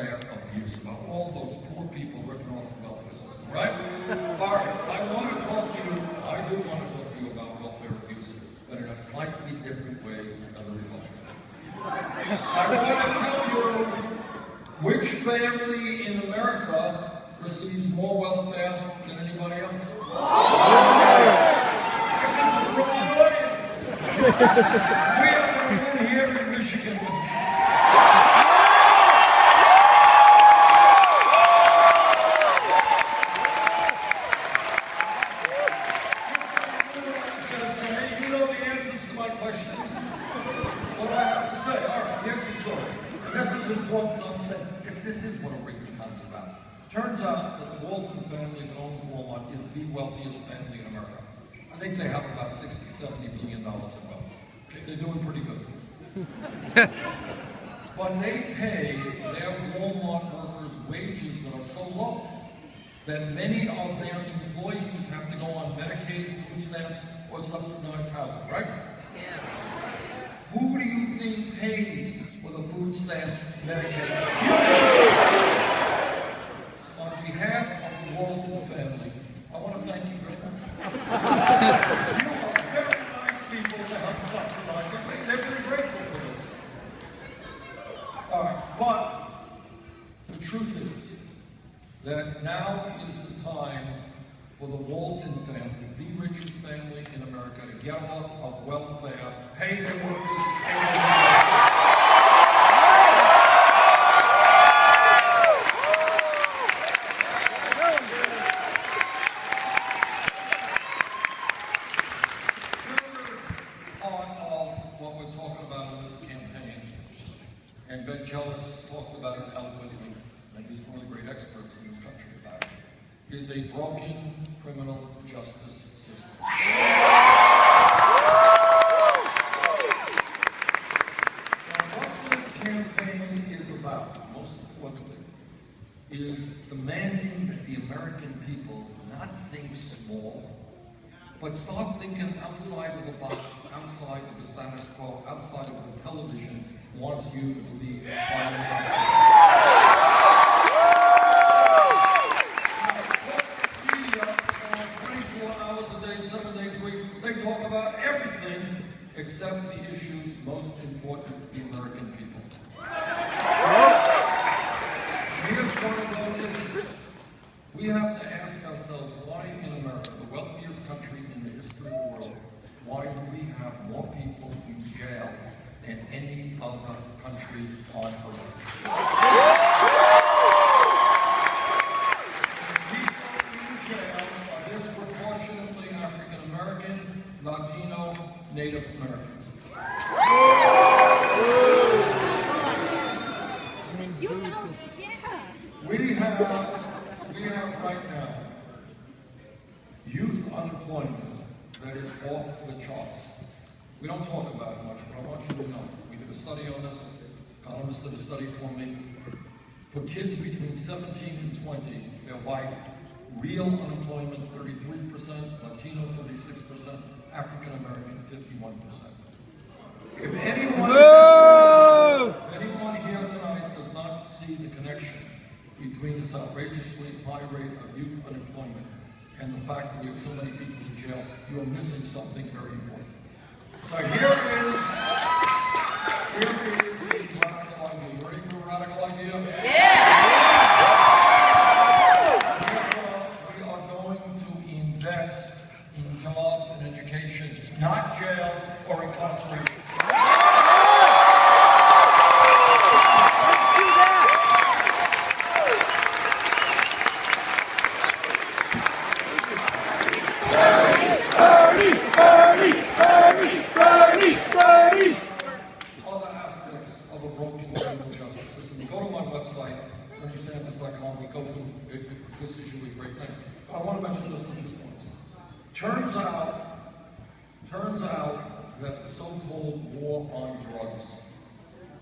welfare abuse, about all those poor people ripping off the welfare system, right? All right, I want to talk to you, I do want to talk to you about welfare abuse, but in a slightly different way than the Republicans. I want to tell you which family in America receives more welfare than anybody else. This is a broad audience. We are the one here in Michigan. This is important to understand, because this is what a rigged economy is about. Turns out that the Walton family that owns Walmart is the wealthiest family in America. I think they have about $60–70 billion in wealth. Okay, they're doing pretty good. But they pay their Walmart workers wages that are so low that many of their employees have to go on Medicaid, food stamps, or subsidized housing, right? Yeah. Who do you think pays for the food stamps, Medicaid? So on behalf of the Walton family, I want to thank you very much. You are very nice people to help subsidize it. They're very grateful for this. All right, but the truth is that now is the time for the Walton family, the richest family in America, to get off of welfare, pay their workers, pay their workers. And Ben Jealous talked about it eloquently, and he's one of the great experts in this country about it, is a broken criminal justice system. Now, what this campaign is about, most importantly, is demanding that the American people not think small, but start thinking outside of the box, outside of the status quo, outside of what the television wants you to believe by the media, 24 hours a day, 7 days a week, they talk about everything except the issues most important to the American people. Here's one of those issues. We have to ask ourselves, why in America, the wealthiest country in the history of the world, why do we have more people in jail than any other country on earth? People in jail are disproportionately African American, Latino, Native Americans. We have right now youth unemployment that is off the charts. We don't talk about it much, but I want you to know. We did a study on this. Economists did a study for me. For kids between 17 and 20, they're white. Real unemployment, 33%, Latino, 36%, African American, 51%. If anyone here tonight does not see the connection between this outrageously high rate of youth unemployment and the fact that we have so many people in jail, you are missing something very important. So here is the radical idea. You ready for a radical idea? Yeah! We are going to invest in jobs and education, not jails or incarceration. Macomb, we go through this is usually a great thing. But I want to mention just a few points. Turns out that the so-called war on drugs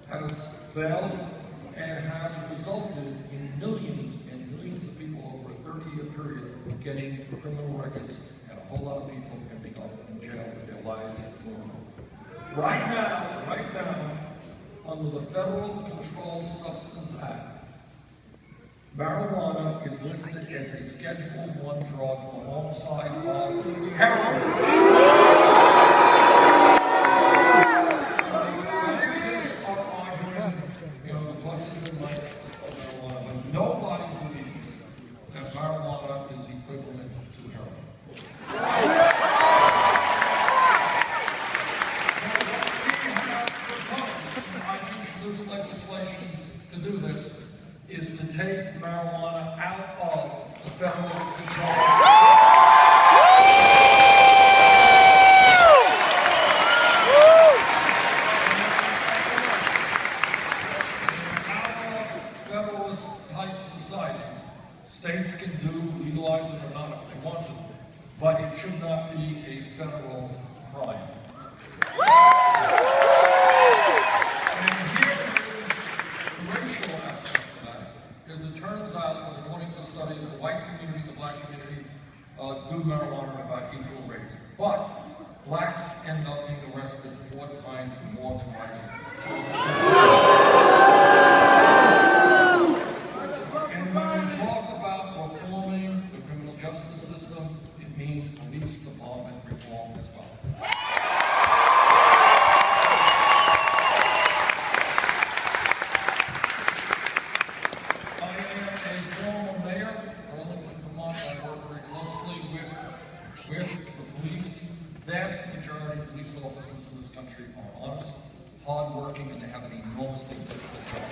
has failed and has resulted in millions and millions of people over a 30-year period getting criminal records, and a whole lot of people ending up in jail with their lives ruined. Right now, under the Federal Controlled Substance Act, Marijuana is listed as a Schedule I drug alongside of heroin. Scientists are arguing, the pluses and minuses of marijuana, but nobody believes that marijuana is equivalent to heroin. Legislation to do this is to take marijuana out of the federal control. In our federalist type society, states can legalize it or not if they want to, but it should not be a federal crime. Turns out that according to studies, the white community and the black community do marijuana at about equal rates. But blacks end up being arrested 4 times more than whites. And when we talk about reforming the criminal justice system, it means police department reform as well. Vast majority of police officers in this country are honest, hardworking, and they have an enormously difficult job.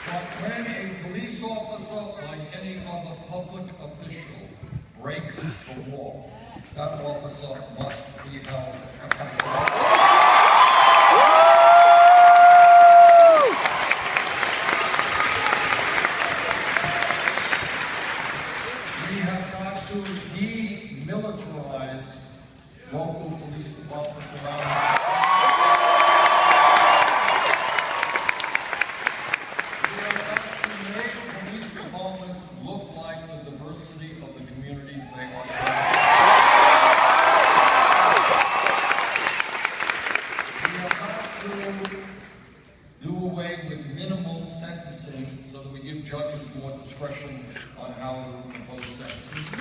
But when a police officer, like any other public official, breaks the law, that officer must be held accountable. To demilitarize local police departments around the We have got to make police departments look like the diversity of the communities they are serving. We have got to do away with minimal sentencing so that we give judges more discretion on how to impose sentences. In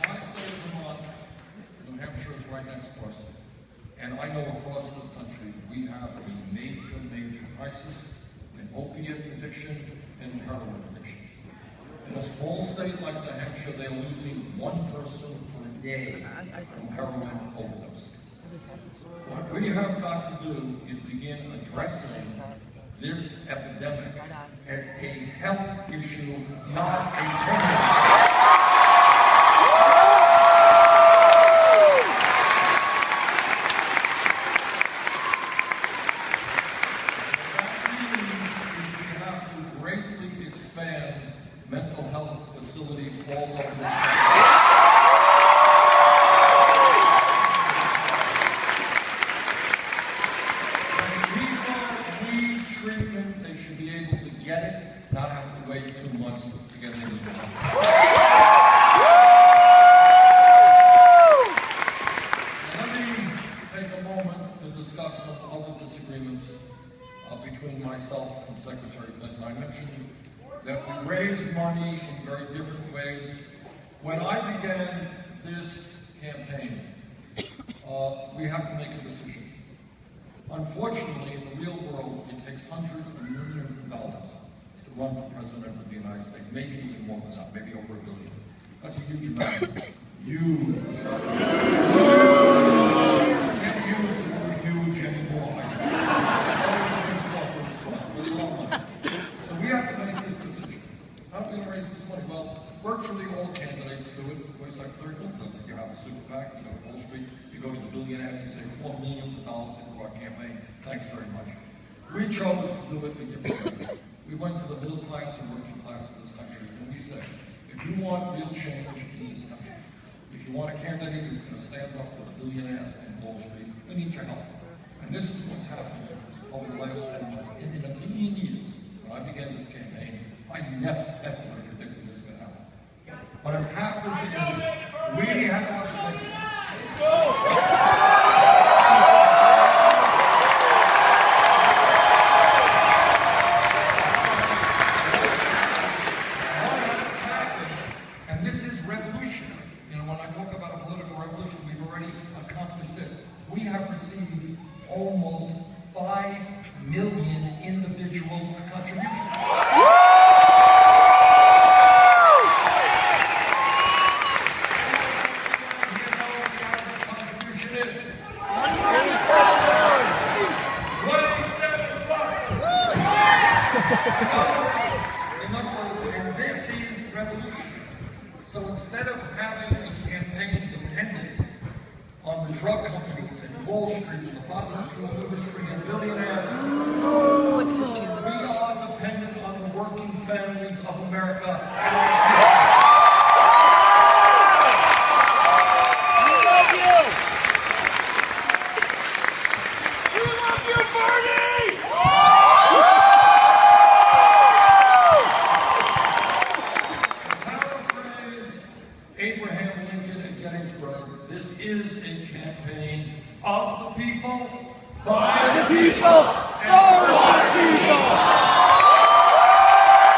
my state of Vermont, New Hampshire is right next to us, and I know across this country we have a major, major crisis in opiate addiction and heroin addiction. In a small state like New Hampshire, they're losing 1 person per day from heroin overdose. What we have got to do is begin addressing this epidemic as a health issue, not a criminal. What that means is we have to greatly expand mental health facilities all over this country. They should be able to get it, not have to wait 2 months to get it in the door. Let me take a moment to discuss some other disagreements between myself and Secretary Clinton. I mentioned that we raise money in very different ways. When I began this campaign, we have to make a decision. Unfortunately, in the real world, it takes hundreds of millions of dollars to run for president of the United States, maybe even more than that, maybe over $1 billion. That's a huge amount. Huge. I can't use the word huge anymore. Always makes for a response, but it's a lot of money. So we have to make this decision. How are we going to raise this money? Well, virtually all candidates do it. What Secretary Clinton does it. You have a super PAC, you go to Wall Street, you go to the billionaires, you say, pour millions of dollars into our campaign. Thanks very much. We chose to do it a different way. We went to the middle class and working class of this country, and we said, if you want real change in this country, if you want a candidate who's going to stand up to the billionaires and Wall Street, we need your help. And this is what's happened over the last 10 months. And in a million years, when I began this campaign, I never, ever would have predicted this could happen. What has happened is we have we have received almost 5 million individual contributions. In other words, and this is revolutionary. So instead of having a campaign dependent on the drug companies and Wall Street and the fossil fuel industry and billionaires, we are dependent on the working families of America. Abraham Lincoln at Gettysburg, this is a campaign of the people, by the people, and for the people.